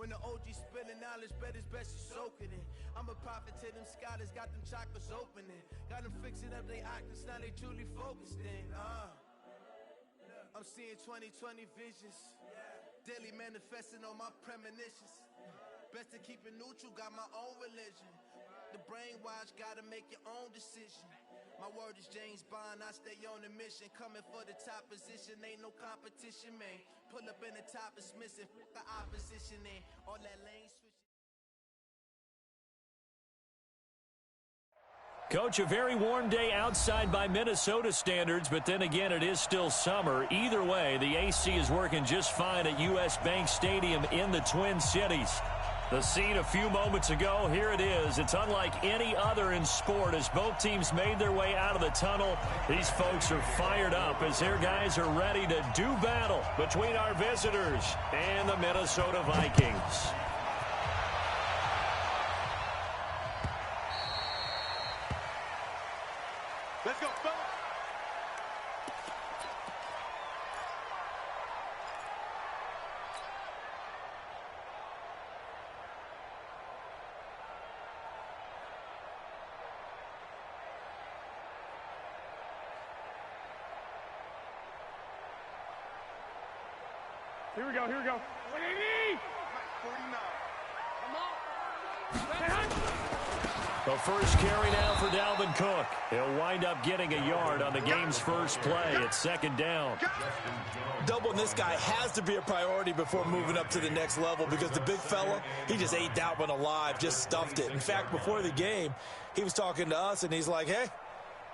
When the OG spilling knowledge, bet it's best you soak it in. I'm a prophet to them scholars, got them chakras opening. Got them fixing up their octaves, now they truly focused in. I'm seeing 2020 visions. Daily manifesting on my premonitions. Best to keep it neutral, got my own religion. The brainwash, gotta make your own decision. My word is James Bond, I stay on a mission. Coming for the top position, ain't no competition, man. Pull up in the top, it's missing, the opposition in. All that lane switching. Coach, a very warm day outside by Minnesota standards, but then again, it is still summer. Either way, the AC is working just fine at U.S. Bank Stadium in the Twin Cities. The scene a few moments ago, here it is. It's unlike any other in sport as both teams made their way out of the tunnel. These folks are fired up as their guys are ready to do battle between our visitors and the Minnesota Vikings. Let's go, fellas. Here we go, here we go. 49. The first carry now for Dalvin Cook. He'll wind up getting a yard on the game's first play. It's second down. Doubling this guy has to be a priority before moving up to the next level because the big fella, he just ate that one alive, just stuffed it. In fact, before the game, he was talking to us, and he's like, hey,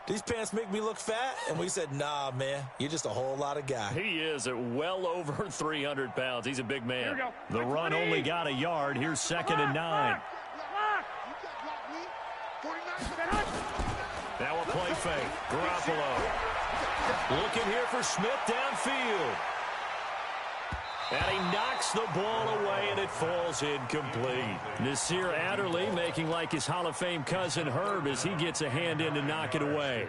these pants make me look fat? And we said, nah, man, you're just a whole lot of guy. He is at well over 300 pounds. He's a big man. Here we go. The run only got a yard. Here's second and 9. Now a play fake. Garoppolo. Looking here for Smith downfield. And he knocks the ball away, and it falls incomplete. Nasir Adderley making like his Hall of Fame cousin Herb as he gets a hand in to knock it away.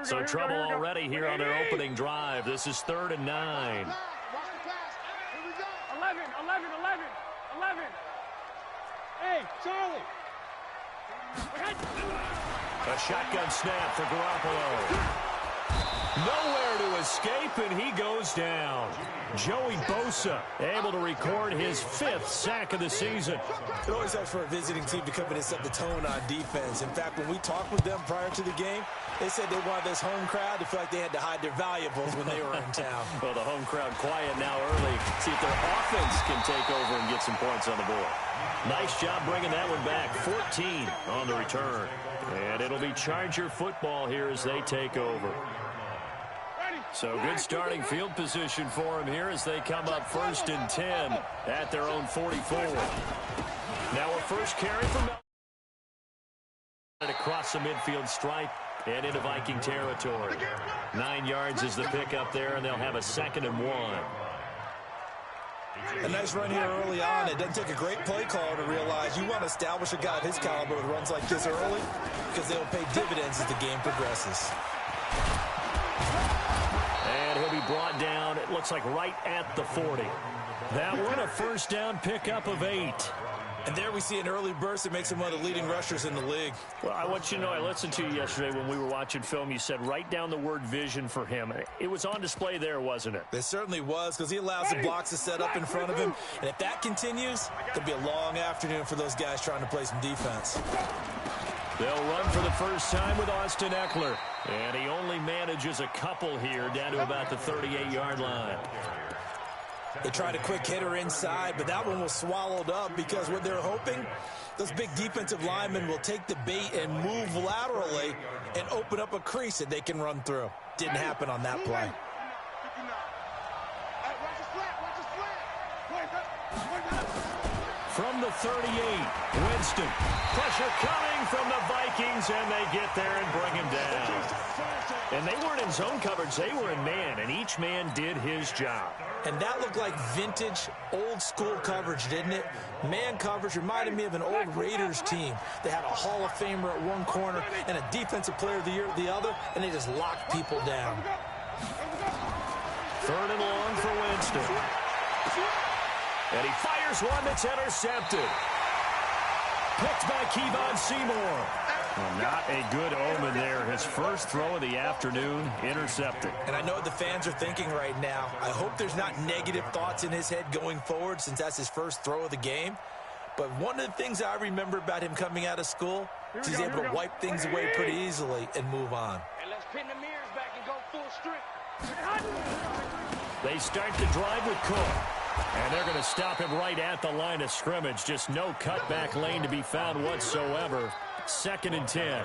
So trouble already here on their opening drive. This is 3rd and 9. 11. Hey, Charlie. A shotgun snap for Garoppolo. Nowhere to escape, and he goes down. Joey Bosa able to record his 5th sack of the season. It always helps for a visiting team to come in and set the tone on defense. In fact, when we talked with them prior to the game, they said they wanted this home crowd to feel like they had to hide their valuables when they were in town. Well, the home crowd quiet now early. See if their offense can take over and get some points on the board. Nice job bringing that one back. 14 on the return. And it'll be Charger football here as they take over. So good starting field position for them here as they come up 1st and 10 at their own 44. Now a first carry from across the midfield stripe and into Viking territory. 9 yards is the pickup there, and they'll have a 2nd and 1. A nice run here early on. It doesn't take a great play caller to realize you want to establish a guy of his caliber with runs like this early because they'll pay dividends as the game progresses. And he'll be brought down, it looks like right at the 40. That one a first down pickup of 8. And there we see an early burst that makes him one of the leading rushers in the league. Well, I want you to know, I listened to you yesterday when we were watching film. You said write down the word vision for him. It was on display there, wasn't it? It certainly was, because he allows the blocks to set up in front of him. And if that continues, it'll be a long afternoon for those guys trying to play some defense. They'll run for the first time with Austin Eckler. And he only manages a couple here down to about the 38-yard line. They tried a quick hitter inside, but that one was swallowed up because what they're hoping, those big defensive linemen will take the bait and move laterally and open up a crease that they can run through. Didn't happen on that play. From the 38, Winston. Pressure coming from the Vikings, and they get there and bring him down. And they weren't in zone coverage. They were in man, and each man did his job. And that looked like vintage, old-school coverage, didn't it? Man coverage reminded me of an old Raiders team. They had a Hall of Famer at one corner and a Defensive Player of the Year at the other, and they just locked people down. 3rd and long for Winston. And he fires one that's intercepted. Picked by Kevon Seymour. Well, not a good omen there. His first throw of the afternoon, intercepted. And I know what the fans are thinking right now. I hope there's not negative thoughts in his head going forward since that's his first throw of the game. But one of the things I remember about him coming out of school is he's able to wipe things away pretty easily and move on. And let's pin the mirrors back and go full strength. They start the drive with Cook. And they're going to stop him right at the line of scrimmage. Just no cutback lane to be found whatsoever. 2nd and 10.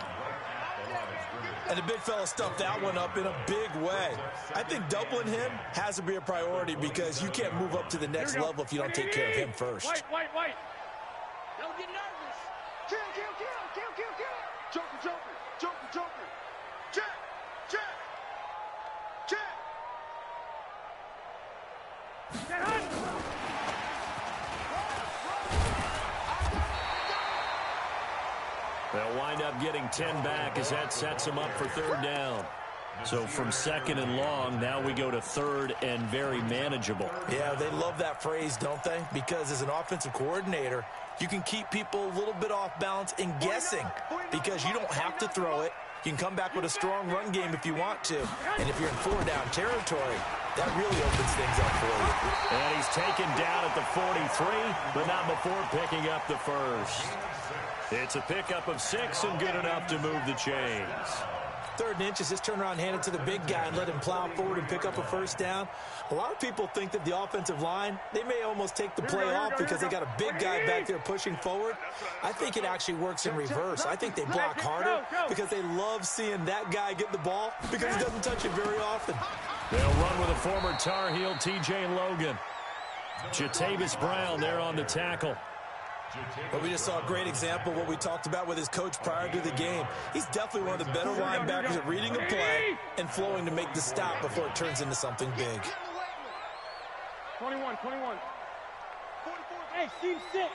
And the big fella stuffed that one up in a big way. I think doubling him has to be a priority because you can't move up to the next level if you don't take care of him first. White. Don't get nervous. Kill. Joker. Check. They'll wind up getting 10 back as that sets them up for 3rd down. So from 2nd and long, now we go to 3rd and very manageable. Yeah, they love that phrase, don't they? Because as an offensive coordinator, you can keep people a little bit off balance and guessing because you don't have to throw it. You can come back with a strong run game if you want to. And if you're in 4-down territory, that really opens things up for you. And he's taken down at the 43, but not before picking up the first. It's a pickup of 6 and good enough to move the chains. 3rd and inches, just turn around, hand it to the big guy and let him plow forward and pick up a first down. A lot of people think that the offensive line, they may almost take the play off because they got a big guy back there pushing forward. I think it actually works in reverse. I think they block harder because they love seeing that guy get the ball because he doesn't touch it very often. They'll run with a former Tar Heel, T.J. Logan. Jatavis Brown there on the tackle. But we just saw a great example of what we talked about with his coach prior to the game. He's definitely one of the better linebackers at reading a play and flowing to make the stop before it turns into something big. 21. Hey, Steve 6.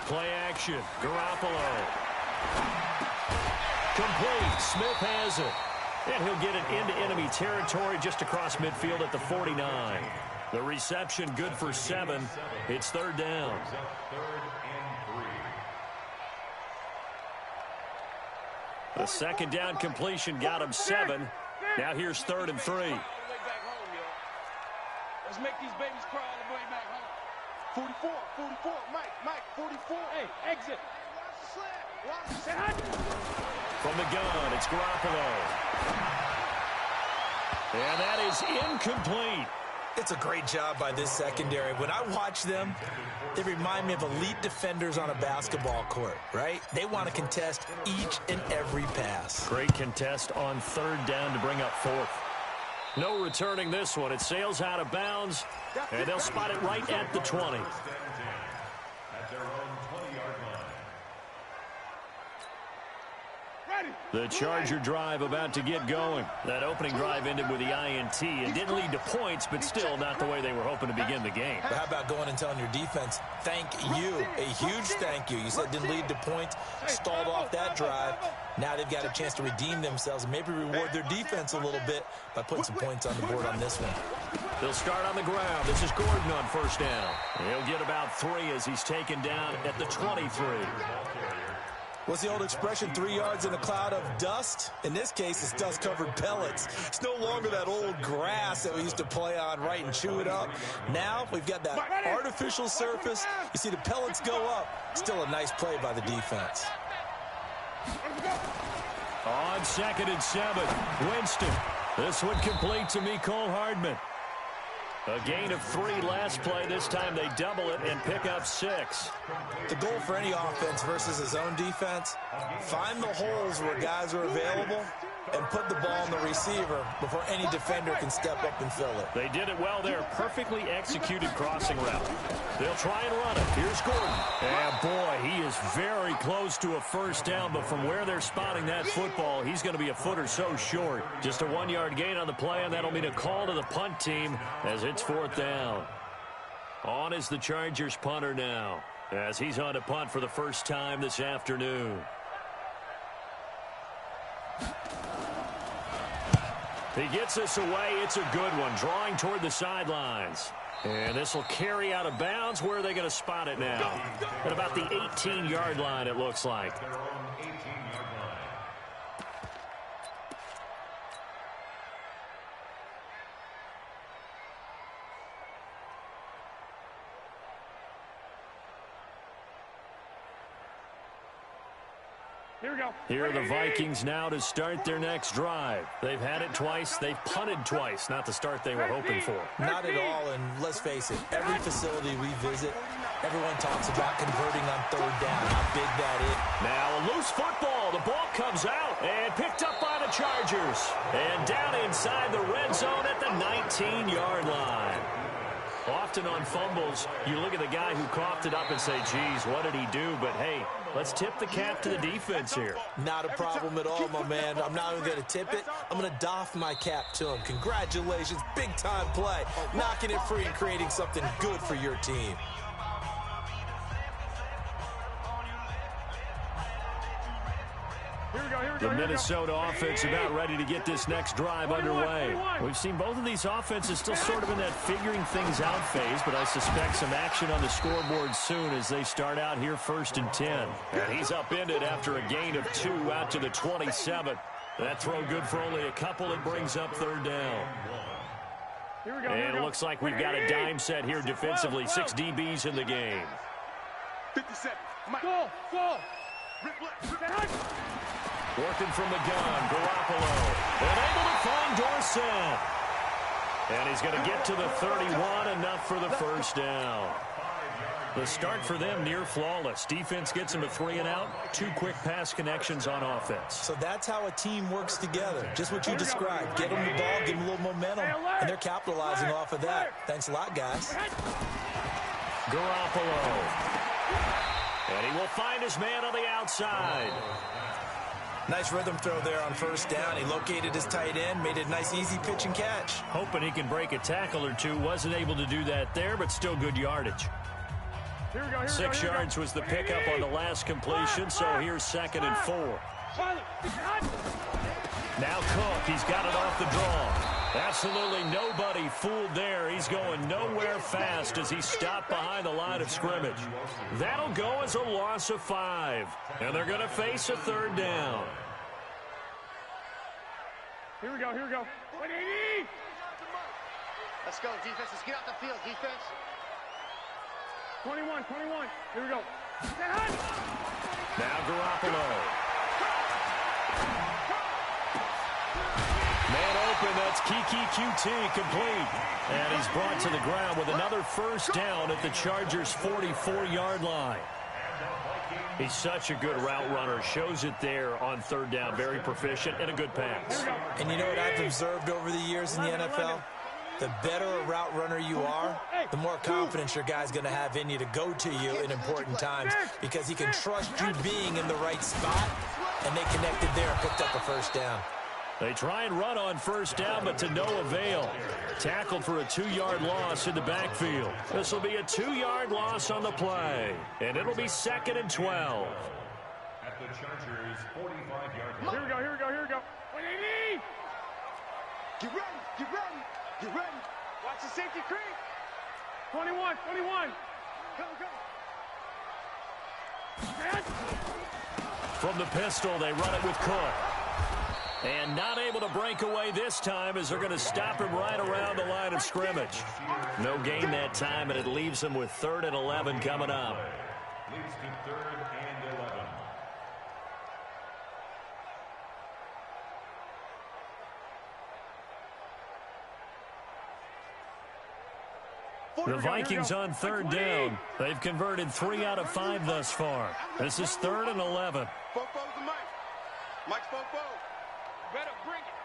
Play action. Garoppolo. Complete. Smith has it. And he'll get it into enemy territory just across midfield at the 49. The reception good for 7. It's 3rd down. The 2nd down completion got him 7. Now here's 3rd and 3. Let's make these babies cry all the way back home. 44. Mike, 44. Hey, exit. From the gun, it's Garoppolo. And that is incomplete. It's a great job by this secondary. When I watch them, they remind me of elite defenders on a basketball court, right? They want to contest each and every pass. Great contest on 3rd down to bring up 4th. No returning this one. It sails out of bounds, and they'll spot it right at the 20. The Charger drive about to get going. That opening drive ended with the INT. It didn't lead to points, but still not the way they were hoping to begin the game. But how about going and telling your defense, thank you, a huge thank you. You said it didn't lead to points, stalled off that drive. Now they've got a chance to redeem themselves and maybe reward their defense a little bit by putting some points on the board on this one. They'll start on the ground. This is Gordon on 1st down. He'll get about 3 as he's taken down at the 23. What's the old expression, 3 yards in a cloud of dust? In this case, it's dust-covered pellets. It's no longer that old grass that we used to play on, right, and chew it up. Now we've got that artificial surface. You see the pellets go up. Still a nice play by the defense. On 2nd and 7, Winston. This one complete to Mecole Hardman. A gain of 3 last play. This time they double it and pick up 6. The goal for any offense versus his own defense, find the holes where guys are available and put the ball on the receiver before any defender can step up and fill it. They did it well there. Perfectly executed crossing route. They'll try and run it. Here's Gordon. And boy, he is very close to a first down, but from where they're spotting that football, he's going to be a foot or so short. Just a 1-yard gain on the play, and that'll mean a call to the punt team as it's 4th down. On is the Chargers punter now, as he's on to punt for the first time this afternoon. He gets this away. It's a good one, drawing toward the sidelines. And this will carry out of bounds. Where are they going to spot it now? At about the 18-yard line, it looks like. Here we go. Here are the Vikings now to start their next drive. They've had it twice. They've punted twice. Not the start they were hoping for. Not at all, and let's face it, every facility we visit, everyone talks about converting on 3rd down, how big that is. Now a loose football. The ball comes out and picked up by the Chargers. And down inside the red zone at the 19-yard line. Often on fumbles, you look at the guy who coughed it up and say, geez, what did he do? But, hey, let's tip the cap to the defense here. Not a problem at all, my man. I'm not even going to tip it. I'm going to doff my cap to him. Congratulations, big-time play. Knocking it free and creating something good for your team. The Minnesota offense about ready to get this next drive underway. We've seen both of these offenses still sort of in that figuring things out phase, but I suspect some action on the scoreboard soon as they start out here 1st and 10. And he's upended after a gain of 2 out to the 27. That throw good for only a couple. It brings up 3rd down. And it looks like we've got a dime set here defensively. 6 DBs in the game. 57. Go. Working from the gun, Garoppolo. And able to find Dorsett. And he's going to get to the 31, enough for the first down. The start for them near flawless. Defense gets them a 3 and out. 2 quick pass connections on offense. So that's how a team works together. Just what you described. Get them the ball, give them a little momentum, and they're capitalizing off of that. Thanks a lot, guys. Garoppolo. And he will find his man on the outside. Nice rhythm throw there on 1st down. He located his tight end, made it a nice, easy pitch and catch. Hoping he can break a tackle or two. Wasn't able to do that there, but still good yardage. 6 yards was the pickup on the last completion, so here's 2nd and 4. Now Cook, he's got it off the draw. Absolutely nobody fooled there. He's going nowhere fast as he stopped behind the line of scrimmage. That'll go as a loss of 5. And they're going to face a 3rd down. Here we go. 180. Let's go, defense. Let's get out the field, defense. 21. Here we go. Now Garoppolo. Man open, that's Kiki QT complete. And he's brought to the ground with another first down at the Chargers' 44-yard line. He's such a good route runner. Shows it there on 3rd down. Very proficient and a good pass. And you know what I've observed over the years in the NFL? The better a route runner you are, the more confidence your guy's going to have in you to go to you in important times because he can trust you being in the right spot, and they connected there and picked up a first down. They try and run on 1st down, but to no avail. Tackled for a 2-yard loss in the backfield. This will be a 2-yard loss on the play, and it'll be 2nd and 12. At the Chargers' 45-yard line. Here we go. 180. Get ready. Watch the safety creep. 21. Go. From the pistol, they run it with Cook. And not able to break away this time as they're going to stop him right around the line of scrimmage. No gain that time, and it leaves him with 3rd and 11 coming up. Leads to 3rd and 11. The Vikings on 3rd down. They've converted 3 out of 5 thus far. This is 3rd and 11. Fofo's the Mike. Mike's Fofo. better bring it.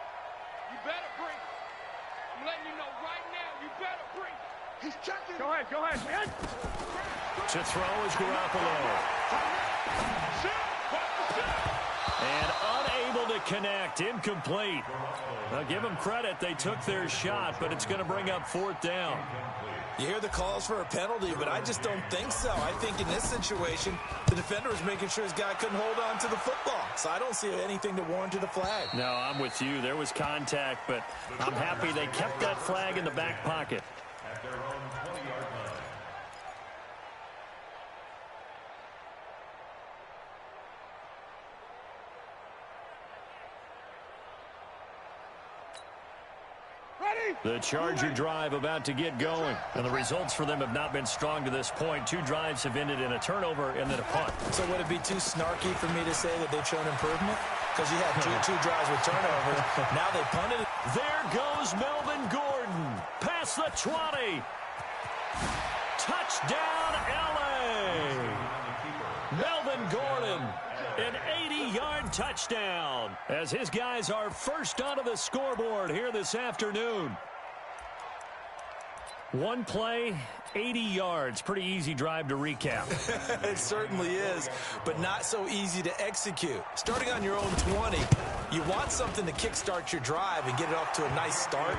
You better bring it. I'm letting you know right now, you better bring it. He's checking. Go ahead. To throw is Garoppolo. And unable to connect. Incomplete. Now give them credit. They took their shot, but it's going to bring up 4th down. You hear the calls for a penalty, but I just don't think so. I think in this situation, the defender was making sure his guy couldn't hold on to the football. So I don't see anything to warrant the flag. No, I'm with you. There was contact, but I'm happy they kept that flag in the back pocket. At their own 20-yard line. The Charger drive about to get going. And the results for them have not been strong to this point. 2 drives have ended in a turnover and then a punt. So would it be too snarky for me to say that they've shown improvement? Because you had two drives with turnovers. Now they punted. There goes Melvin Gordon. Past the 20. Touchdown, L.A. Melvin Gordon. An 80-yard touchdown as his guys are first onto the scoreboard here this afternoon. One play, 80 yards. Pretty easy drive to recap. It certainly is, but not so easy to execute. Starting on your own 20, you want something to kickstart your drive and get it off to a nice start.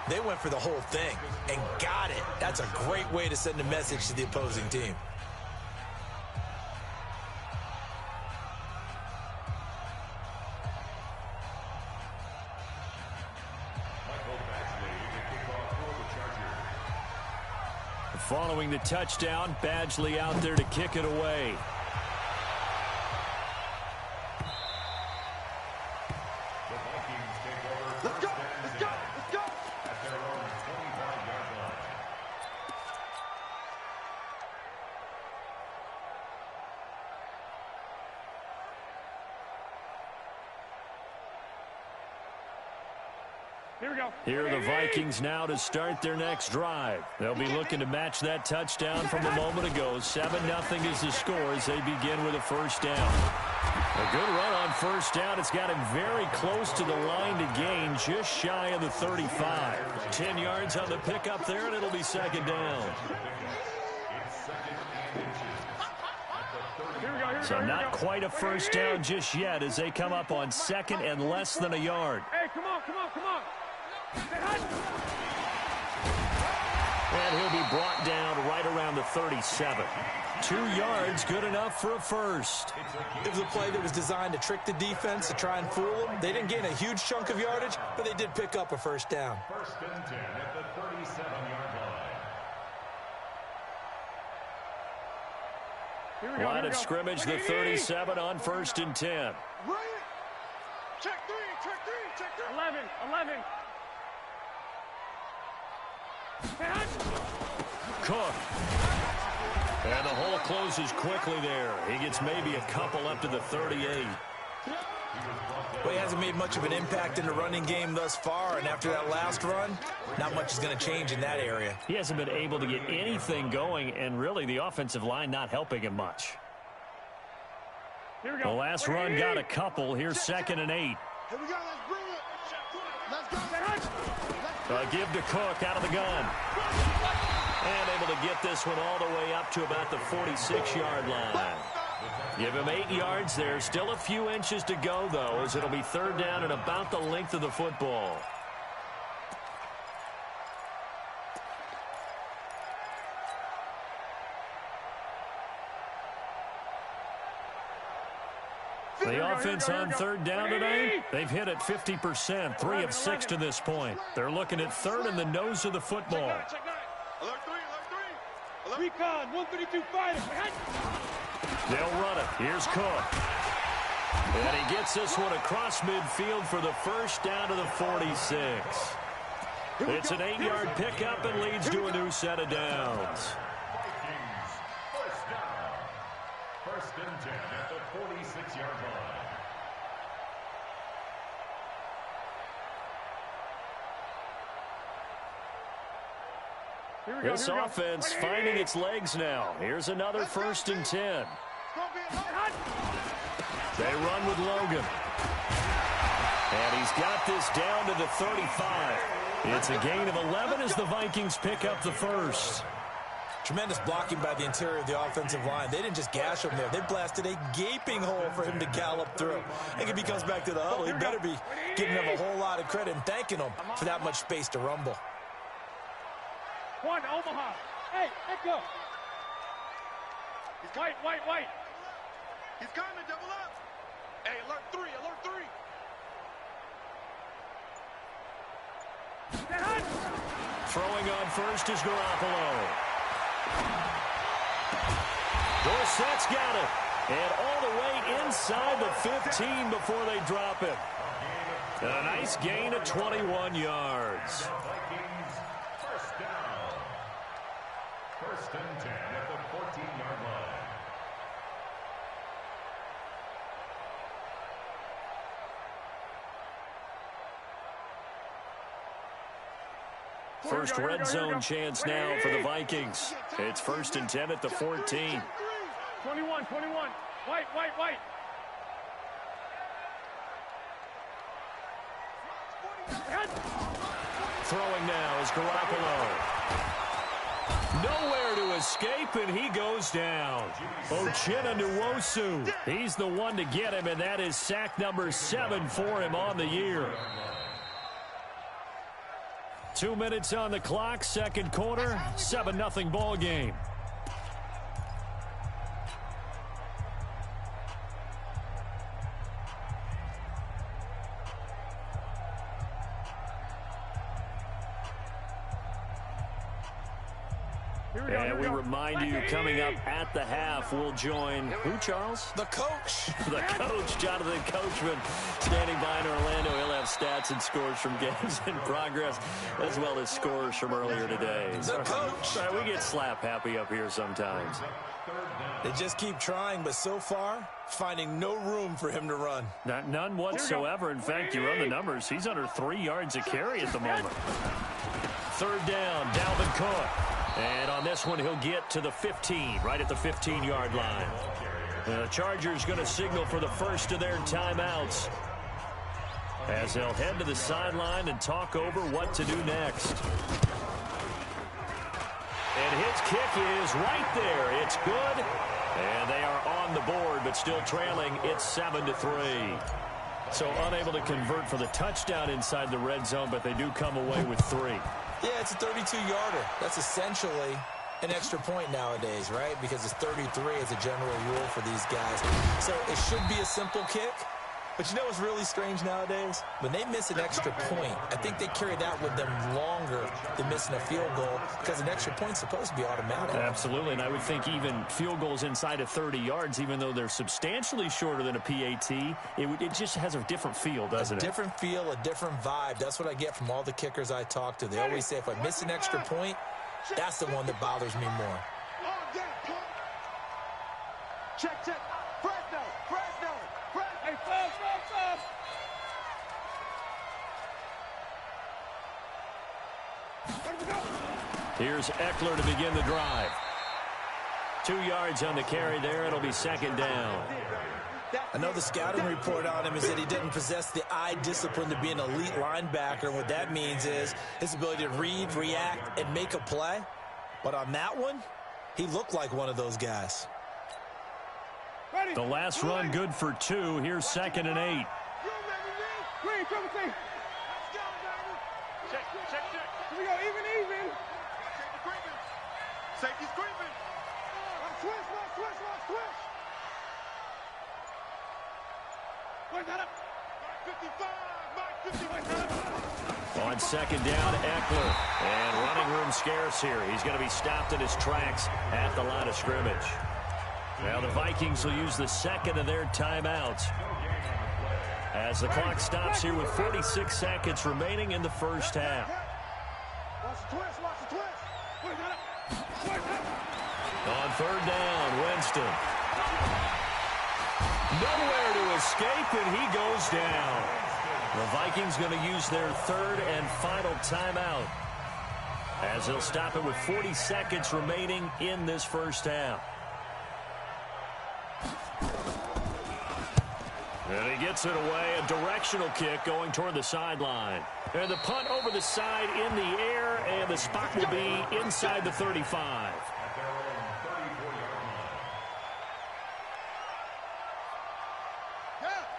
They went for the whole thing and got it. That's a great way to send a message to the opposing team. Following the touchdown, Badgley out there to kick it away. The Vikings take over. Let's go. At their own 25-yard line. Here we go. Here are the Vikings now to start their next drive. They'll be looking to match that touchdown from a moment ago. 7-0 is the score as they begin with a first down. A good run on first down. It's got him very close to the line to gain, just shy of the 35. 10 yards on the pickup there, and it'll be second down. So not quite a first down just yet as they come up on second and less than a yard. Hey, come on. And he'll be brought down right around the 37. 2 yards, good enough for a first. It was a play that was designed to trick the defense, to try and fool them. They didn't gain a huge chunk of yardage, but they did pick up a first down. First and 10 at the 37-yard line. Line of scrimmage, the 37 on first and 10. Check three. 11. Cook. And the hole closes quickly there. He gets maybe a couple up to the 38. Well, he hasn't made much of an impact in the running game thus far, and after that last run, not much is going to change in that area. He hasn't been able to get anything going, and really the offensive line not helping him much. Here we The go. last run got a couple. Here's 2nd and 8. Here we go. Let's bring it. Let's go. Give to Cook out of the gun. And able to get this one all the way up to about the 46-yard line. Give him 8 yards there. Still a few inches to go, though, as it'll be third down and about the length of the football. The offense on third down tonight, they've hit it 50%, 3 of 6 to this point. They're looking at third in the nose of the football. Alert three. Recon, 132 fighter. They'll run it. Here's Cook. And he gets this one across midfield for the first down to the 46. It's an 8-yard pickup and leads to a new set of downs. Vikings, first down. First and 10 at the 46-yard line. This offense finding its legs now. Here's another first and 10. They run with Logan. And he's got this down to the 35. It's a gain of 11 as the Vikings pick up the first. Tremendous blocking by the interior of the offensive line. They didn't just gash him there. They blasted a gaping hole for him to gallop through. And if he comes back to the huddle, he better be giving him a whole lot of credit and thanking him for that much space to rumble. One, Omaha. Hey, let go. He's white. He's coming, double up. Hey, alert 3. Throwing on first is Garoppolo. Dorsett's got it. And all the way inside the 15 before they drop it. A nice gain of 21 yards. Vikings first down. 1st and 10 at the 14-yard line. First red zone chance now for the Vikings. It's 1st and 10 at the 14. 21. White. Throwing now is Garoppolo. Nowhere to escape, and he goes down. Uchenna Nwosu. He's the one to get him, and that is sack number 7 for him on the year. 2 minutes on the clock, second quarter, 7-0 ball game. And we remind you, coming up at the half, we'll join who, Charles? The coach. The coach, Jonathan Coachman, standing by in Orlando. He'll have stats and scores from games in progress, as well as scores from earlier today. The coach. All right, we get slap happy up here sometimes. They just keep trying, but so far, finding no room for him to run. None whatsoever. In fact, you run the numbers. He's under 3 yards a carry at the moment. Third down, Dalvin Cook. And on this one, he'll get to the 15, right at the 15-yard line. The Chargers going to signal for the first of their timeouts, as they'll head to the sideline and talk over what to do next. And his kick is right there. It's good. And they are on the board, but still trailing. It's 7-3. So unable to convert for the touchdown inside the red zone, but they do come away with 3. Yeah, it's a 32-yarder. That's essentially an extra point nowadays, right? Because it's 33 as a general rule for these guys. So it should be a simple kick. But you know what's really strange nowadays? When they miss an extra point, I think they carry that with them longer than missing a field goal, because an extra point's supposed to be automatic. Absolutely, and I would think even field goals inside of 30 yards, even though they're substantially shorter than a PAT, it just has a different feel, doesn't it? A different feel, a different vibe. That's what I get from all the kickers I talk to. They always say, if I miss an extra point, that's the one that bothers me more. Check. Fresno. Hey, stop. Here's Eckler to begin the drive. 2 yards on the carry there. It'll be second down. I know the scouting report on him is that he didn't possess the eye discipline to be an elite linebacker. And what that means is his ability to read, react, and make a play. But on that one, he looked like one of those guys. The last run good for 2. Here's 2nd and 8. Green, triple T. Let's go, baby. Check. Here we go, even. Safety's creeping. Watch switch. Where's that up? Mike 55. On second down, Eckler. And running room scarce here. He's going to be stopped in his tracks at the line of scrimmage. Now the Vikings will use the second of their timeouts, as the clock stops here with 46 seconds remaining in the first half. Watch the twist. Where's that up? On third down, Winston. Nowhere to escape, and he goes down. The Vikings going to use their third and final timeout, as they'll stop it with 40 seconds remaining in this first half. And he gets it away, a directional kick going toward the sideline. And the punt over the side in the air, and the spot will be inside the 35.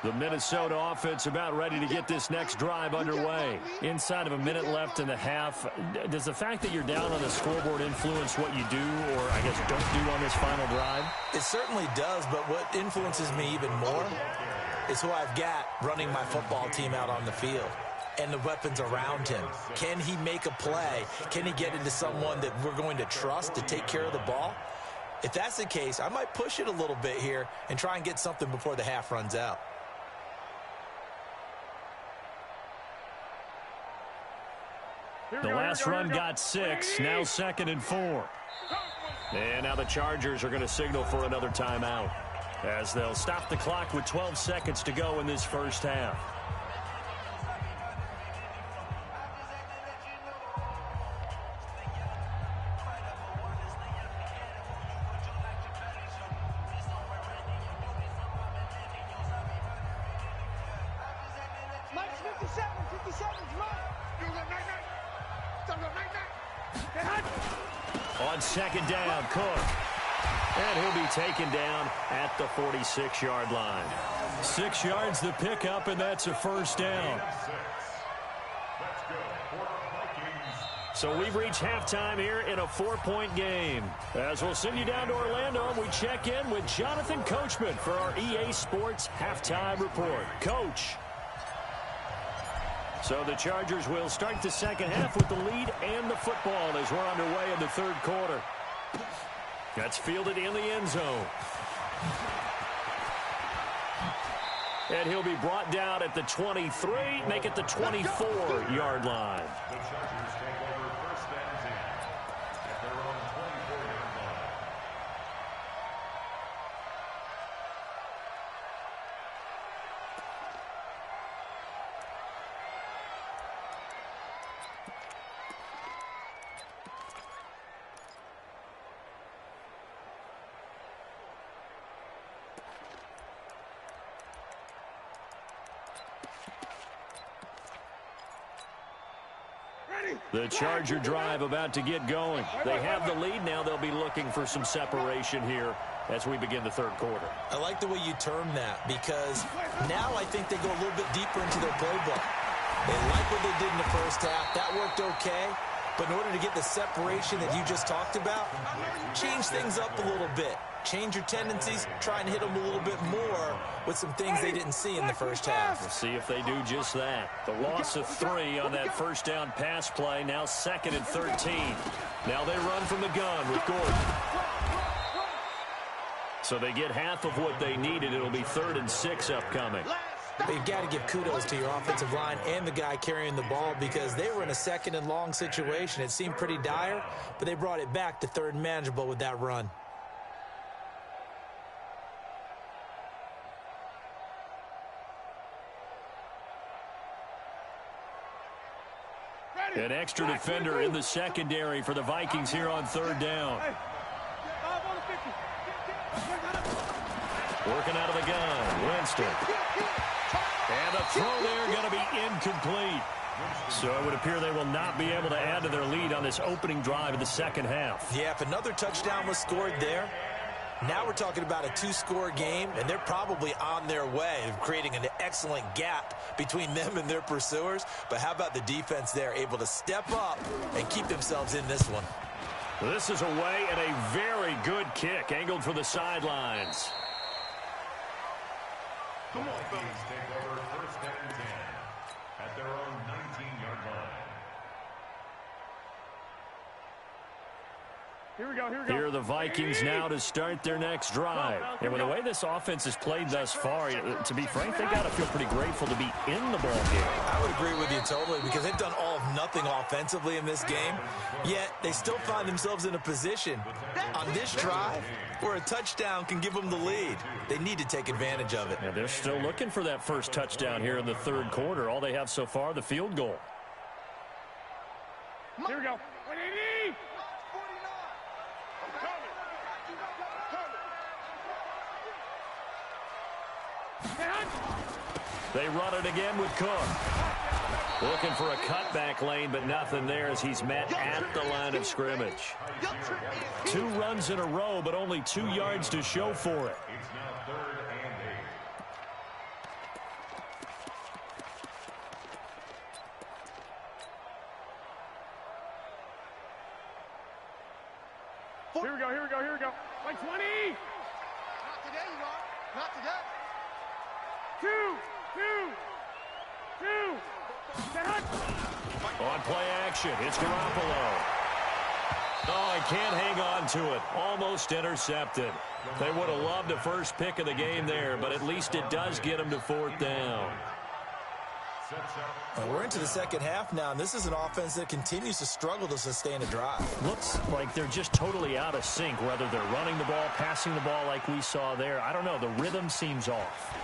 The Minnesota offense about ready to get this next drive underway. Inside of a minute left in the half. Does the fact that you're down on the scoreboard influence what you do, or I guess don't do on this final drive? It certainly does, but what influences me even more is who I've got running my football team out on the field and the weapons around him. Can he make a play? Can he get into someone that we're going to trust to take care of the ball? If that's the case, I might push it a little bit here and try and get something before the half runs out. The last run got 6, now 2nd and 4. And now the Chargers are going to signal for another timeout, as they'll stop the clock with 12 seconds to go in this first half. Mike's 57, 57's right. On 2nd down, Cook. And he'll be taken down at the 46-yard line. 6 yards the pickup, and that's a first down. So we've reached halftime here in a 4-point game. As we'll send you down to Orlando, we check in with Jonathan Coachman for our EA Sports Halftime Report. Coach. So the Chargers will start the second half with the lead and the football as we're underway in the third quarter. That's fielded in the end zone. And he'll be brought down at the 23, make it the 24-yard line. The Chargers take over first and 10 at their own 24-yard line. The Charger drive about to get going. They have the lead now. They'll be looking for some separation here as we begin the third quarter. I like the way you term that, because now I think they go a little bit deeper into their playbook. They like what they did in the first half. That worked okay. But in order to get the separation that you just talked about, change things up a little bit. Change your tendencies, try and hit them a little bit more with some things they didn't see in the first half. We'll see if they do just that. The loss of 3 on that first down pass play, now 2nd and 13. Now they run from the gun with Gordon. So they get half of what they needed. It'll be 3rd and 6 upcoming. You've got to give kudos to your offensive line and the guy carrying the ball, because they were in a 2nd and long situation. It seemed pretty dire, but they brought it back to 3rd and manageable with that run. An extra defender in the secondary for the Vikings here on 3rd down. Working out of the gun, Winston. And the throw there going to be incomplete. So it would appear they will not be able to add to their lead on this opening drive of the second half. Yeah, if another touchdown was scored there, now we're talking about a 2-score game, and they're probably on their way of creating an excellent gap between them and their pursuers. But how about the defense there, able to step up and keep themselves in this one? This is away, and a very good kick angled for the sidelines. Come on, Vikings take over first and 10 at their own 19-yard line. Here we go. Here are the Vikings now to start their next drive. And with the way this offense has played thus far, to be frank, they got to feel pretty grateful to be in the ball game. I would agree with you totally, because they've done all of nothing offensively in this game, yet they still find themselves in a position on this drive where a touchdown can give them the lead. They need to take advantage of it. And they're still looking for that first touchdown here in the third quarter. All they have so far, the field goal. Here we go. They run it again with Cook. Looking for a cutback lane, but nothing there as he's met at the line of scrimmage. 2 runs in a row, but only 2 yards to show for it. It's now 3rd and 8. Here we go. Like 20. Not today, you are. Not today. 2. On play action, it's Garoppolo. Oh, he can't hang on to it. Almost intercepted. They would have loved a first pick of the game there, but at least it does get them to 4th down. We're into the second half now, and this is an offense that continues to struggle to sustain a drive. Looks like they're just totally out of sync, whether they're running the ball, passing the ball like we saw there. I don't know. The rhythm seems off.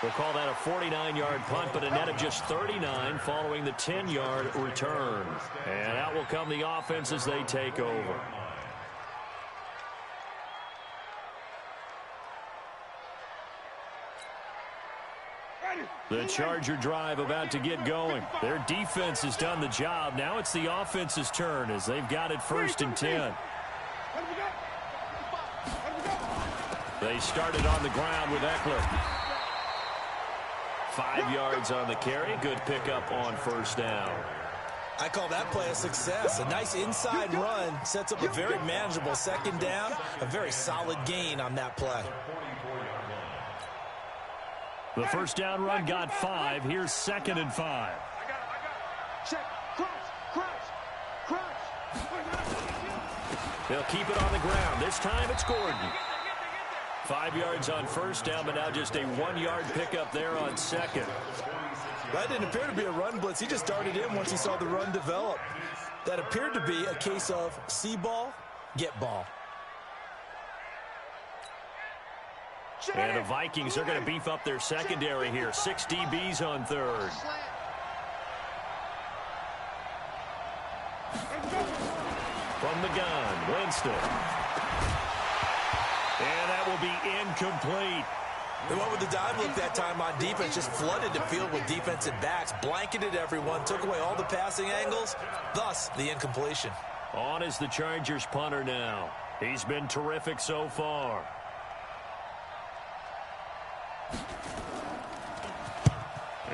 We'll call that a 49-yard punt, but a net of just 39 following the 10-yard return. And out will come the offense as they take over. The Charger drive about to get going. Their defense has done the job. Now it's the offense's turn as they've got it 1st and 10. They started on the ground with Eckler. 5 yards on the carry. Good pickup on 1st down. I call that play a success. A nice inside run sets up a very manageable 2nd down. A very solid gain on that play. The 1st down run got 5. Here's 2nd and 5. I got it. Check. Crunch. They'll keep it on the ground. This time it's Gordon. 5 yards on 1st down, but now just a 1-yard pickup there on 2nd. That didn't appear to be a run blitz. He just darted in once he saw the run develop. That appeared to be a case of see ball, get ball. And the Vikings are going to beef up their secondary here. 6 DBs on 3rd. From the gun, Winston. And that will be incomplete. They went with the dive look that time on defense, just flooded the field with defensive backs, blanketed everyone, took away all the passing angles, thus the incompletion. On is the Chargers punter now. He's been terrific so far.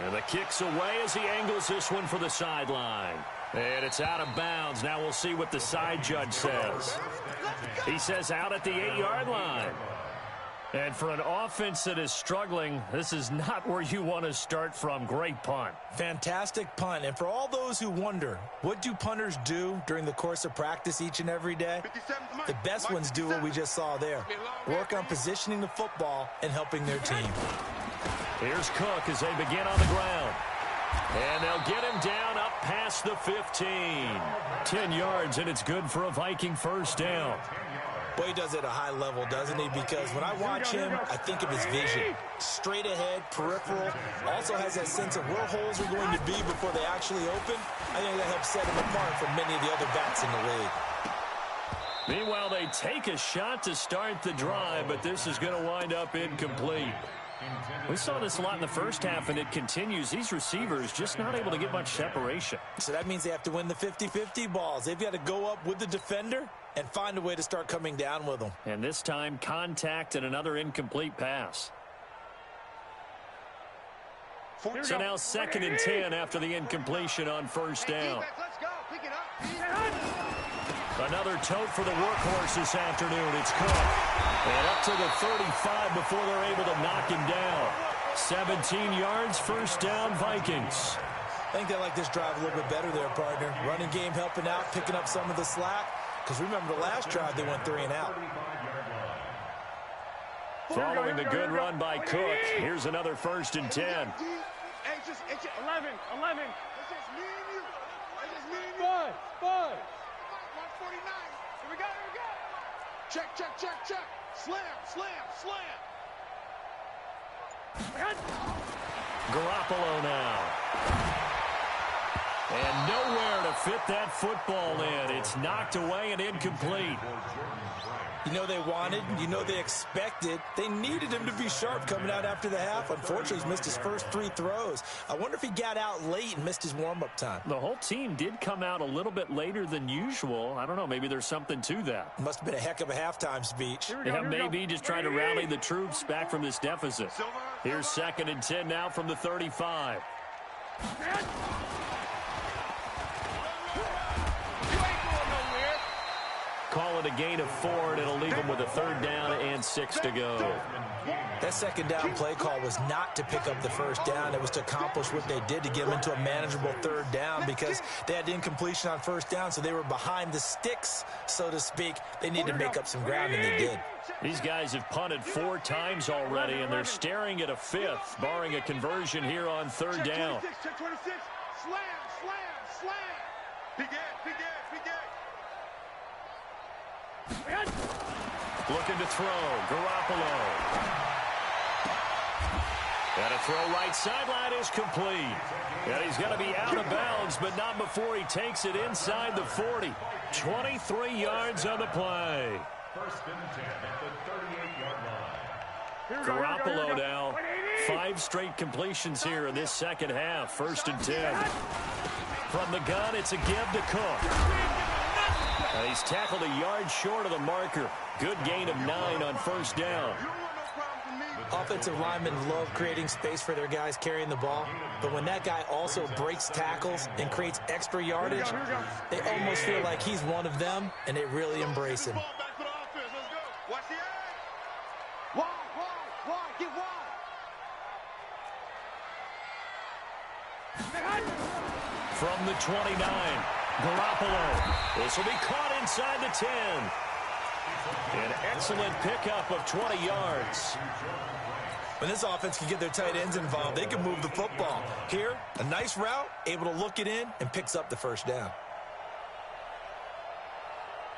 And the kick's away as he angles this one for the sideline. And it's out of bounds. Now we'll see what the side judge says. He says out at the 8-yard line. And for an offense that is struggling, this is not where you want to start from. Great punt. Fantastic punt. And for all those who wonder, what do punters do during the course of practice each and every day? The best ones do what we just saw there. Work on positioning the football and helping their team. Here's Cook as they begin on the ground. And they'll get him down up past the 15. 10 yards, and it's good for a Viking 1st down. Well, he does it at a high level, doesn't he? Because when I watch him, I think of his vision. Straight ahead, peripheral. Also has that sense of where holes are going to be before they actually open. I think that helps set him apart from many of the other backs in the league. Meanwhile, they take a shot to start the drive, but this is going to wind up incomplete. We saw this a lot in the first half, and it continues. These receivers just not able to get much separation. So that means they have to win the 50-50 balls. They've got to go up with the defender and find a way to start coming down with them. And this time, contact and another incomplete pass. So now 2nd and 10 after the incompletion on 1st down. Let's go. Pick it up. Another tote for the workhorse this afternoon. It's Cook. And up to the 35 before they're able to knock him down. 17 yards, 1st down, Vikings. I think they like this drive a little bit better there, partner. Running game helping out, picking up some of the slack. Because remember the last drive, they went 3 and out. Following the good run by Cook, here's another 1st and 10. Hey, it's just 11. It's just me and you. It's just me and you. 5. 149. Here we go. Check. Slam. Garoppolo now. And nowhere to fit that football in. It's knocked away and incomplete. You know they wanted, you know they expected. They needed him to be sharp coming out after the half. Unfortunately, he's missed his first 3 throws. I wonder if he got out late and missed his warm-up time. The whole team did come out a little bit later than usual. I don't know, maybe there's something to that. Must have been a heck of a halftime speech. Yeah, maybe just trying to rally the troops back from this deficit. Here's 2nd and 10 now from the 35. Call it a gain of 4, and it'll leave them with a 3rd down and 6 to go. That 2nd down play call was not to pick up the 1st down. It was to accomplish what they did to get them into a manageable 3rd down because they had incompletion on 1st down, so they were behind the sticks, so to speak. They needed to make up some ground, and they did. These guys have punted 4 times already, and they're staring at a 5th, barring a conversion here on 3rd down. Check 26. Slam, slam, slam. Big Ed. Looking to throw, Garoppolo. And a throw right sideline is complete. And he's going to be out of bounds, but not before he takes it inside the 40. 23 yards on the play. 1st and 10 at the 38-yard line. Garoppolo now, 5 straight completions here in this 2nd half. 1st and 10. From the gun, it's a give to Cook. And he's tackled a yard short of the marker. Good gain of 9 on 1st down. Offensive linemen love creating space for their guys carrying the ball, but when that guy also breaks tackles and creates extra yardage, they almost feel like he's one of them, and they really embrace him. From the 29, Garoppolo. This will be caught inside the 10. An excellent pickup of 20 yards. When this offense can get their tight ends involved, they can move the football. Here, a nice route, able to look it in, and picks up the 1st down.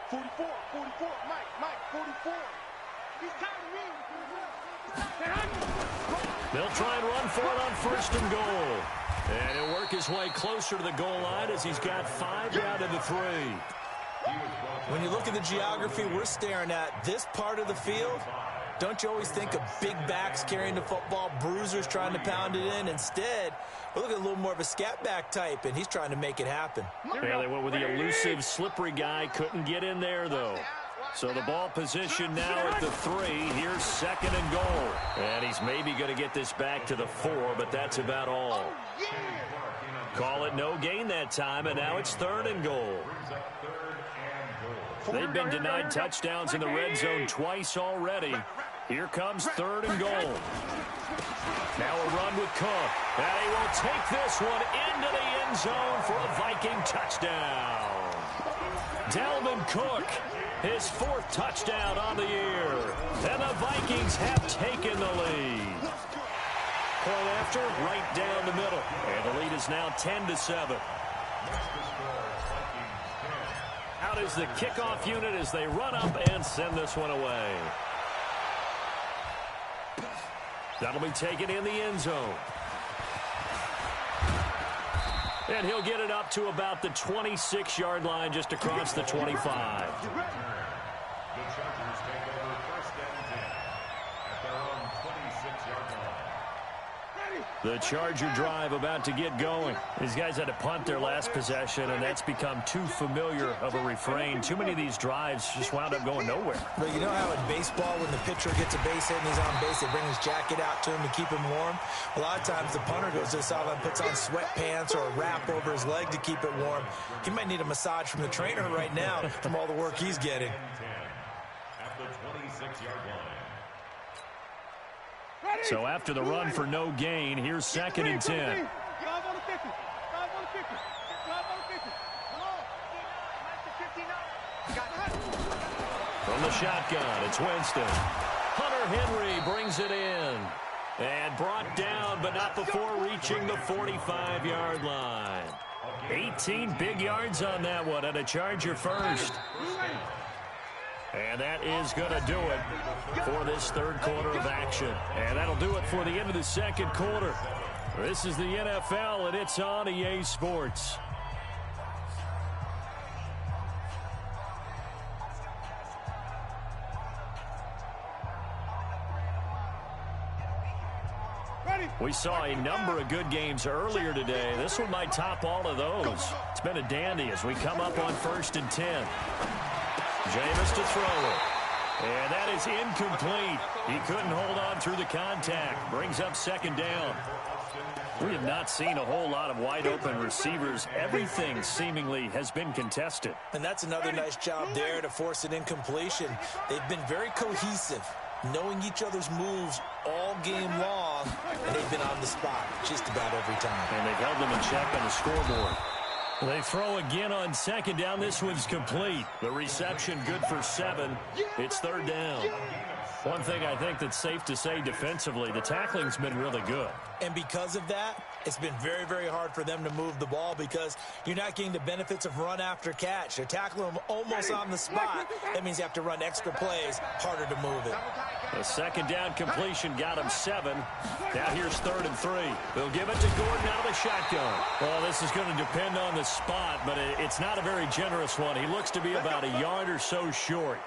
44, Mike, 44. He's tired of me. They'll try and run for it on 1st and goal. And he'll work his way closer to the goal line as he's got 5 down to the 3. When you look at the geography we're staring at, this part of the field, don't you always think of big backs carrying the football, bruisers trying to pound it in? Instead, we're looking at a little more of a scat back type, and he's trying to make it happen. Yeah, they went with the elusive, slippery guy. Couldn't get in there, though. So the ball position now at the 3. Here's 2nd and goal. And he's maybe going to get this back to the 4, but that's about all. Call it no gain that time, and now it's 3rd and goal. They've been denied touchdowns in the red zone twice already. Here comes 3rd and goal. Now a run with Cook. And he will take this one into the end zone for a Viking touchdown. Dalvin Cook, his 4th touchdown on the year. And the Vikings have taken the lead. Point after, right down the middle. And the lead is now 10-7. Out is the kickoff unit as they run up and send this one away. That'll be taken in the end zone. And he'll get it up to about the 26-yard line just across the 25. The Chargers take over 1st and 10 at their own 26-yard line. The Charger drive about to get going. These guys had to punt their last possession, and that's become too familiar of a refrain. Too many of these drives just wound up going nowhere. But you know how in baseball, when the pitcher gets a base hit and he's on base, they bring his jacket out to him to keep him warm? A lot of times the punter goes to the sideline, puts on sweatpants or a wrap over his leg to keep it warm. He might need a massage from the trainer right now from all the work he's getting. At the 26-yard line. So after the run for no gain, here's 2nd and 10. From the shotgun, it's Winston. Hunter Henry brings it in. And brought down, but not before reaching the 45-yard line. 18 big yards on that one, and a Charger first. And that is going to do it for this 3rd quarter of action. And that'll do it for the end of the 2nd quarter. This is the NFL, and it's on EA Sports. We saw a number of good games earlier today. This one might top all of those. It's been a dandy as we come up on 1st and 10. Jameis to throw it. And that is incomplete. He couldn't hold on through the contact. Brings up 2nd down. We have not seen a whole lot of wide-open receivers. Everything seemingly has been contested. And that's another nice job there to force an incompletion. They've been very cohesive, knowing each other's moves all game long, and they've been on the spot just about every time. And they've held them in check on the scoreboard. They throw again on 2nd down. This one's complete. The reception good for 7. It's 3rd down. One thing I think that's safe to say defensively, the tackling's been really good. And because of that, it's been very, very hard for them to move the ball because you're not getting the benefits of run after catch. They're tackling them almost on the spot. That means you have to run extra plays, harder to move it. The 2nd down completion got him 7. Now here's 3rd and 3. They'll give it to Gordon out of the shotgun. Well, this is going to depend on the spot, but it's not a very generous one. He looks to be about a yard or so short.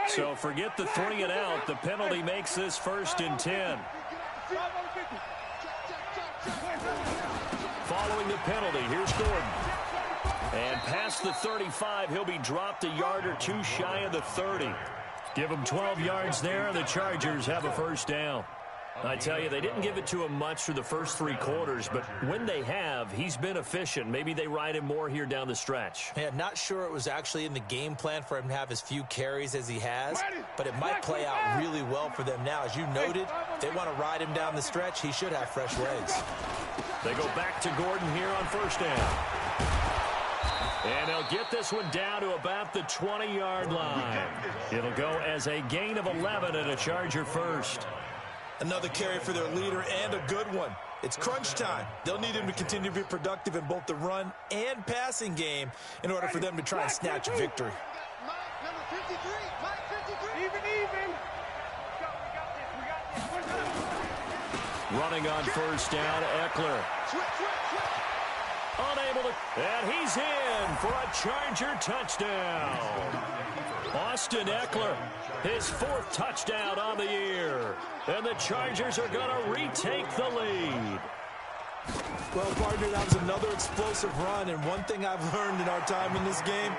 So forget the 3 and out. The penalty makes this 1st and 10. Following the penalty, here's Gordon. And past the 35, he'll be dropped a yard or 2 shy of the 30. Give him 12 yards there, and the Chargers have a 1st down. I tell you, they didn't give it to him much for the first 3 quarters, but when they have, he's been efficient. Maybe they ride him more here down the stretch. Yeah, not sure it was actually in the game plan for him to have as few carries as he has, but it might play out really well for them now. As you noted, if they want to ride him down the stretch, he should have fresh legs. They go back to Gordon here on 1st down. And they'll get this one down to about the 20-yard line. It'll go as a gain of 11 and a Charger 1st. Another carry for their leader and a good one. It's crunch time. They'll need him to continue to be productive in both the run and passing game in order for them to try and snatch a victory. Number 53, Mike 53. Even. Running on 1st down, Eckler. Unable to, and he's in for a Charger touchdown. Austin Eckler, his 4th touchdown on the year. And the Chargers are going to retake the lead. Well, partner, that was another explosive run, and one thing I've learned in our time in this game,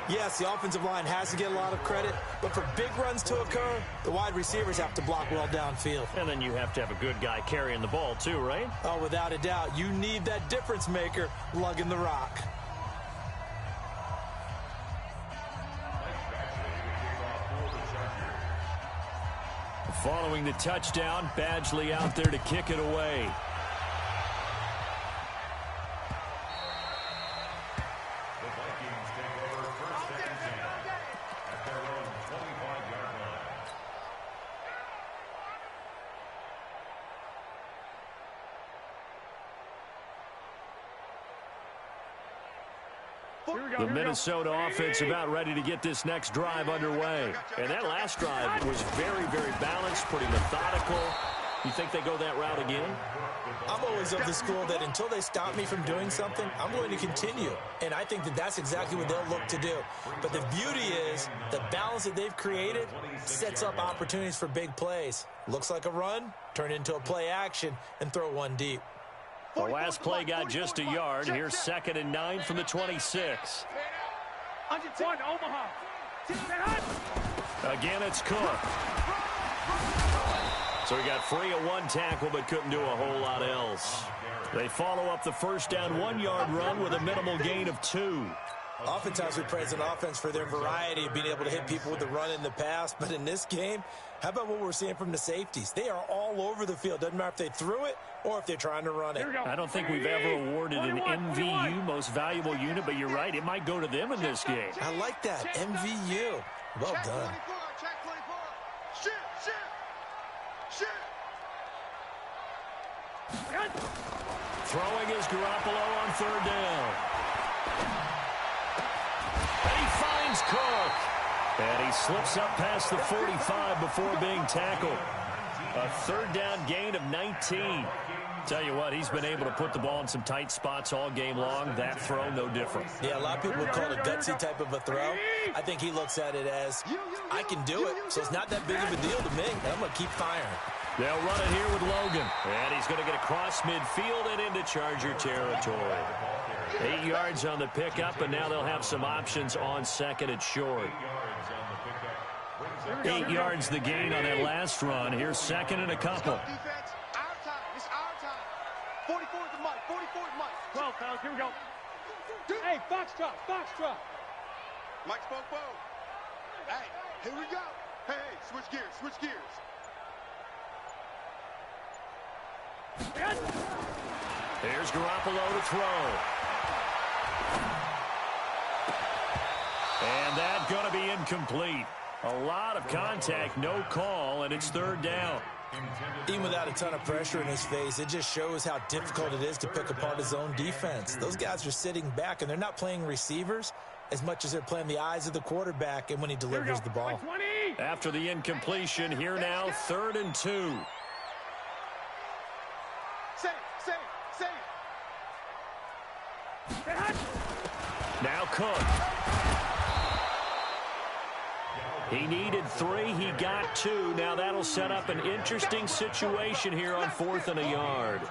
yes, the offensive line has to get a lot of credit, but for big runs to occur, the wide receivers have to block well downfield. And then you have to have a good guy carrying the ball too, right? Oh, without a doubt. You need that difference maker lugging the rock. Following the touchdown, Badgley out there to kick it away. The Vikings take over 1st and 10 at their own 25-yard line. The Minnesota offense about ready to get this next drive underway. And that last drive was very, very balanced, pretty methodical. You think they go that route again? I'm always of the school that until they stop me from doing something, I'm going to continue. And I think that that's exactly what they'll look to do. But the beauty is the balance that they've created sets up opportunities for big plays. Looks like a run, turn into a play action, and throw one deep. The last play got just a yard. Here's 2nd and 9 from the 26. Again, it's Cook. So he got free of 1 tackle, but couldn't do a whole lot else. They follow up the 1st down 1-yard run with a minimal gain of 2. Oftentimes we praise an offense for their variety of being able to hit people with the run in the pass, but in this game, how about what we're seeing from the safeties? They are all over the field. Doesn't matter if they threw it or if they're trying to run it. I don't think we've ever awarded an MVU, most valuable unit, but you're right, it might go to them in this game. I like that, MVU. Well done. Throwing is Garoppolo on 3rd down. And he finds Cook. And he slips up past the 45 before being tackled. A 3rd down gain of 19. Tell you what, he's been able to put the ball in some tight spots all game long. That throw, no different. Yeah, a lot of people would call it a gutsy type of a throw. I think he looks at it as, I can do it, so it's not that big of a deal to me, and I'm going to keep firing. They'll run it here with Logan. And he's going to get across midfield and into Charger territory. 8 yards on the pickup, and now they'll have some options on second and short. 8 yards the gain on that last run. Here's second and a couple. 44 is the mic. 44 is mic. 12, fellas. Here we go. Hey, foxtrot, foxtrot. Mike spoke. Hey, here we go. Hey, switch gears, switch gears. Here's Garoppolo to throw. And that's going to be incomplete. A lot of contact, no call, and it's third down. Even without a ton of pressure in his face, it just shows how difficult it is to pick apart his own defense. Those guys are sitting back, and they're not playing receivers as much as they're playing the eyes of the quarterback and when he delivers the ball. After the incompletion, here now, 3rd and 2. Safe. Now Cook. He needed 3. He got 2. Now that'll set up an interesting situation here on 4th and a yard.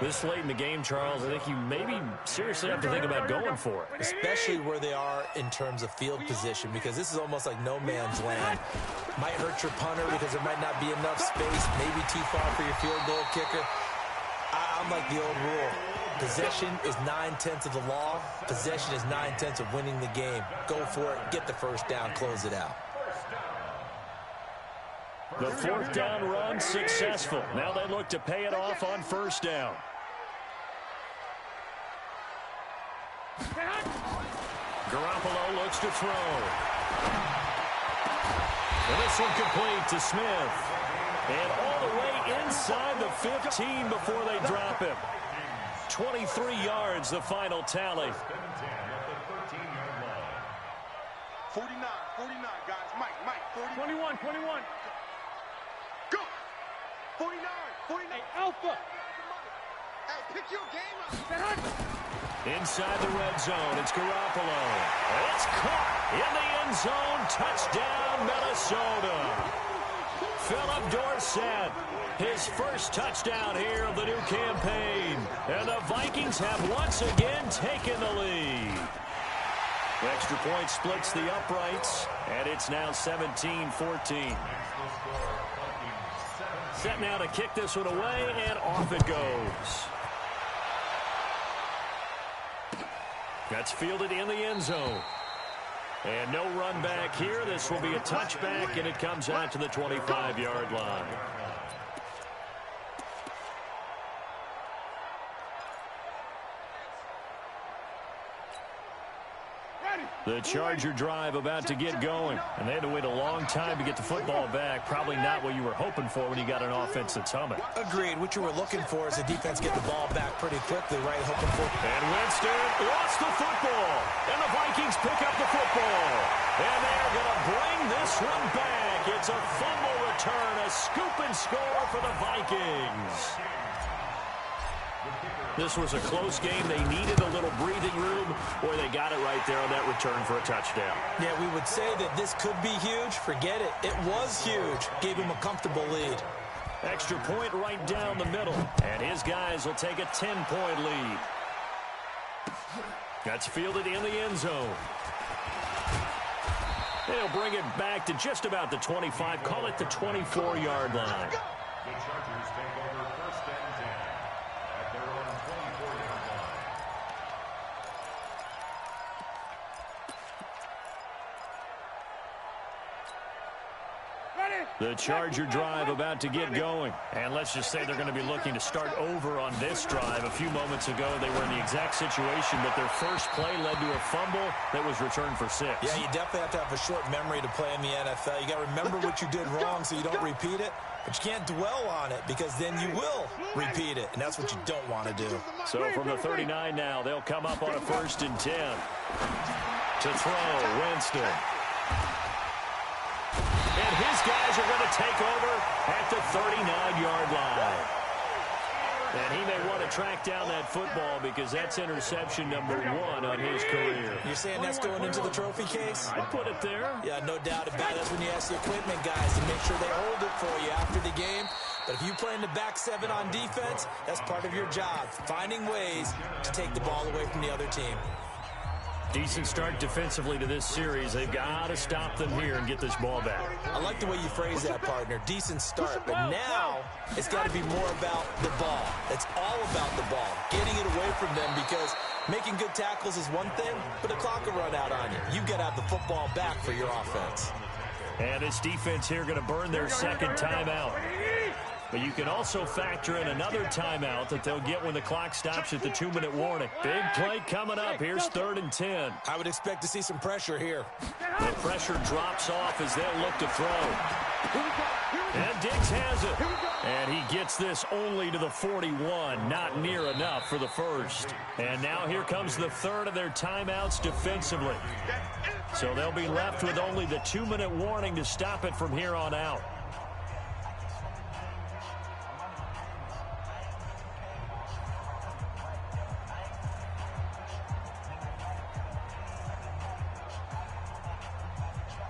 This late in the game, Charles, I think you maybe seriously have to think about going for it. Especially where they are in terms of field position, because this is almost like no man's land. Might hurt your punter because there might not be enough space, maybe too far for your field goal kicker. I'm like the old rule. Possession is 9/10 of the law. Possession is 9/10 of winning the game. Go for it. Get the first down. Close it out. The 4th down run successful. Now they look to pay it off on 1st down. Garoppolo looks to throw. And this one complete to Smith. And all the way inside the 15 before they drop him. 23 yards, the final tally. 49, guys. Mike, 40. 21. Go. 49. Hey, Alpha. Hey, pick your game up. Inside the red zone, it's Garoppolo. It's caught in the end zone. Touchdown, Minnesota. Philip Dorsett, his first touchdown here of the new campaign. And the Vikings have once again taken the lead. The extra point splits the uprights, and it's now 17-14. Set now to kick this one away, and off it goes. That's fielded in the end zone. And no run back here. This will be a touchback, and it comes out to the 25-yard line. The Charger drive about to get going. And they had to wait a long time to get the football back. Probably not what you were hoping for when you got an offense that's humming. Agreed. What you were looking for is the defense get the ball back pretty quickly, right? Hoping for. And Winston lost the football. And the Vikings pick up the football. And they're going to bring this one back. It's a fumble return, a scoop and score for the Vikings. This was a close game. They needed a little breathing room, or they got it right there on that return for a touchdown. Yeah, we would say that this could be huge. Forget it. It was huge. Gave him a comfortable lead. Extra point right down the middle, and his guys will take a 10-point lead. That's fielded in the end zone. They'll bring it back to just about the 25, call it the 24-yard line. The Chargers take over 1st and 10 at their own 24-yard line. The Charger drive about to get going. And let's just say they're going to be looking to start over on this drive. A few moments ago, they were in the exact situation, but their first play led to a fumble that was returned for 6. Yeah, you definitely have to have a short memory to play in the NFL. You got to remember what you did wrong so you don't repeat it. But you can't dwell on it because then you will repeat it, and that's what you don't want to do. So from the 39 now, they'll come up on a 1st and 10. To throw, Winston. And his guys are going to take over at the 39-yard line. And he may want to track down that football because that's interception number 1 on his career. You're saying that's going into the trophy case? I'd put it there. Yeah, no doubt about it. That's when you ask the equipment guys to make sure they hold it for you after the game. But if you play in the back 7 on defense, that's part of your job, finding ways to take the ball away from the other team. Decent start defensively to this series. They've got to stop them here and get this ball back. I like the way you phrase that, partner. Decent start, but now it's got to be more about the ball. It's all about the ball, getting it away from them, because making good tackles is one thing, but the clock will run out on you. You've got to have the football back for your offense. And this defense here going to burn their second timeout. But you can also factor in another timeout that they'll get when the clock stops at the 2-minute warning. Big play coming up. Here's 3rd and 10. I would expect to see some pressure here. The pressure drops off as they'll look to throw. And Diggs has it. And he gets this only to the 41. Not near enough for the first. And now here comes the 3rd of their timeouts defensively. So they'll be left with only the 2-minute warning to stop it from here on out.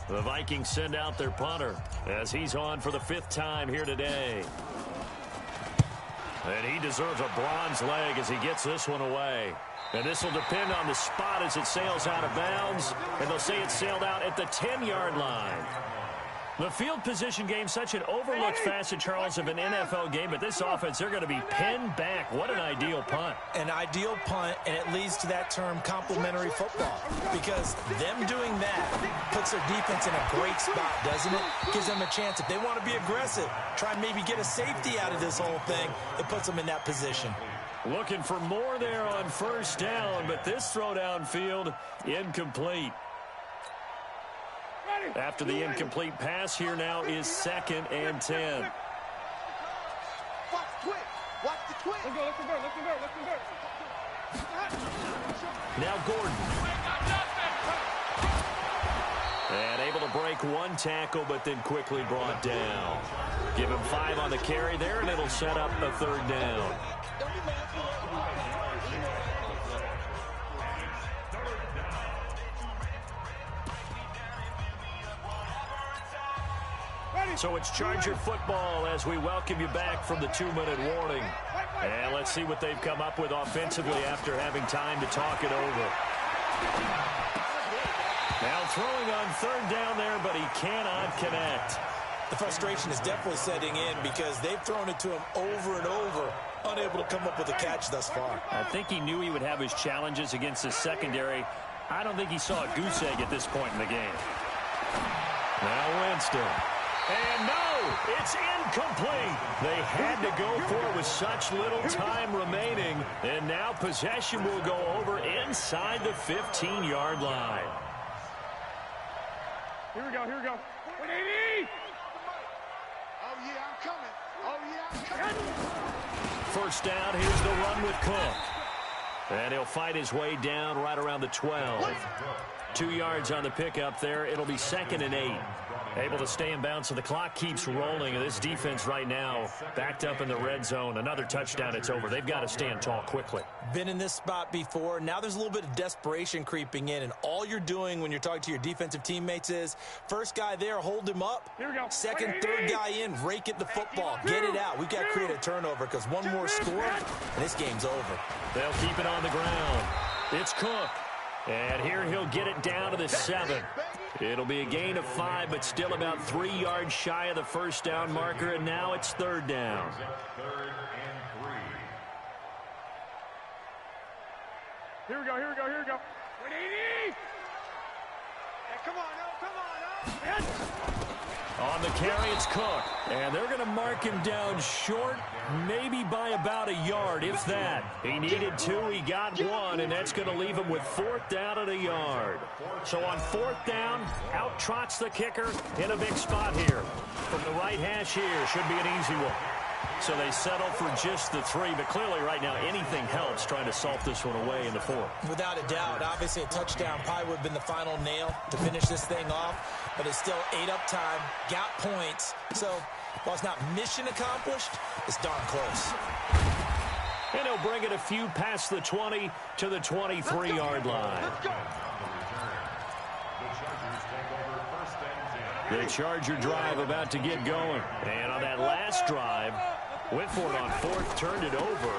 The Vikings send out their punter as he's on for the 5th time here today. And he deserves a bronze leg as he gets this one away. And this will depend on the spot as it sails out of bounds. And they'll say it sailed out at the 10-yard line. The field position game, such an overlooked facet, Charles, of an NFL game. But this offense, they're going to be pinned back. What an ideal punt. An ideal punt, and it leads to that term complementary football. Because them doing that puts their defense in a great spot, doesn't it? Gives them a chance. If they want to be aggressive, try and maybe get a safety out of this whole thing, it puts them in that position. Looking for more there on 1st down, but this throw downfield, incomplete. After the incomplete pass, here now is 2nd and 10. Watch the twitch. Watch the twitch. Let's go. Now Gordon. And able to break 1 tackle, but then quickly brought down. Give him 5 on the carry there, and it'll set up a 3rd down. So it's Charger football as we welcome you back from the 2-minute warning. And let's see what they've come up with offensively after having time to talk it over. Now throwing on 3rd down there, but he cannot connect. The frustration is definitely setting in because they've thrown it to him over and over, unable to come up with a catch thus far. I think he knew he would have his challenges against his secondary. I don't think he saw a goose egg at this point in the game. Now Winston. And no, it's incomplete. They had to go for it with such little time remaining. And now possession will go over inside the 15-yard line. Here we go. 180. Oh, yeah, I'm coming. Oh, yeah, I'm coming. 1st down, here's the run with Cook. And he'll fight his way down right around the 12. 2 yards on the pickup there. It'll be 2nd and 8. Able to stay in bounds, so the clock keeps rolling. And this defense right now backed up in the red zone. Another touchdown, it's over. They've got to stand tall quickly. Been in this spot before. Now there's a little bit of desperation creeping in. And all you're doing when you're talking to your defensive teammates is, first guy there, hold him up. Here we go. 2nd, 3rd guy in, rake at the football. Get it out. We've got to create a turnover because one more score, and this game's over. They'll keep it on the ground. It's Cook. And here he'll get it down to the 7. It'll be a gain of 5, but still about 3 yards shy of the 1st down marker, and now it's 3rd down. Here we go. 180. Hey, come on. On the carry, it's Cook. And they're going to mark him down short, maybe by about a yard, if that. He needed 2, he got 1, and that's going to leave him with 4th down at a yard. So on 4th down, out trots the kicker in a big spot here. From the right hash here, should be an easy one. So they settle for just the 3, but clearly right now anything helps trying to salt this one away in the 4th. Without a doubt, obviously a touchdown probably would have been the final nail to finish this thing off, but it's still 8 up time, got points. So while it's not mission accomplished, it's darn close. And he'll bring it a few past the 20 to the 23-yard line. On the return, the Chargers take over first and 10. The Charger drive about to get going. And on that last drive, went for it on fourth, turned it over.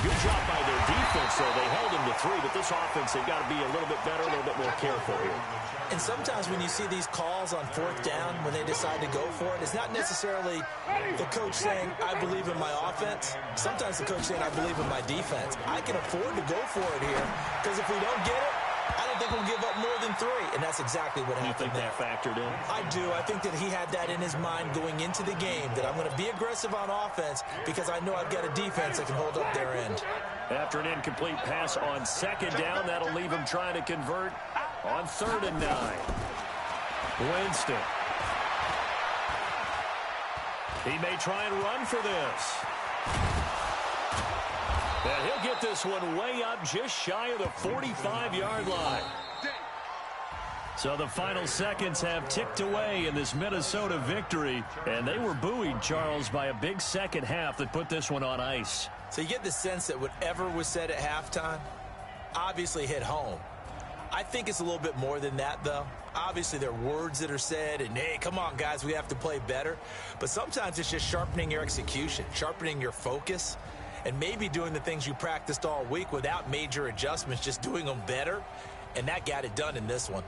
Good job by their defense, though. They held him to 3, but this offense, they've got to be a little bit better, a little bit more careful here. And sometimes when you see these calls on fourth down, when they decide to go for it, it's not necessarily the coach saying, I believe in my offense. Sometimes the coach saying, I believe in my defense. I can afford to go for it here, because if we don't get it, I don't think we'll give up more than 3. And that's exactly what happened there. You think that factored in? I do. I think that he had that in his mind going into the game, that I'm going to be aggressive on offense because I know I've got a defense that can hold up their end. After an incomplete pass on second down, that'll leave him trying to convert on 3rd and 9. Winston. He may try and run for this. And he'll get this one way up just shy of the 45-yard line. So the final seconds have ticked away in this Minnesota victory. And they were buoyed, Charles, by a big second half that put this one on ice. So you get the sense that whatever was said at halftime obviously hit home. I think it's a little bit more than that, though. Obviously, there are words that are said, and, hey, come on, guys, we have to play better. But sometimes it's just sharpening your execution, sharpening your focus, and maybe doing the things you practiced all week without major adjustments, just doing them better. And that got it done in this one.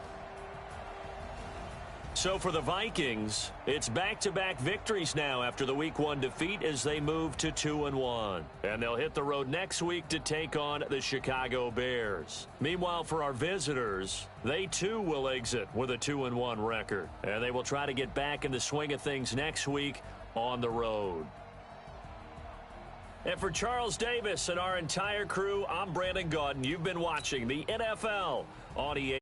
So for the Vikings, it's back-to-back victories now after the Week 1 defeat as they move to 2-1. And they'll hit the road next week to take on the Chicago Bears. Meanwhile, for our visitors, they too will exit with a 2-1 record. And they will try to get back in the swing of things next week on the road. And for Charles Davis and our entire crew, I'm Brandon Gaudin. You've been watching the NFL on EA.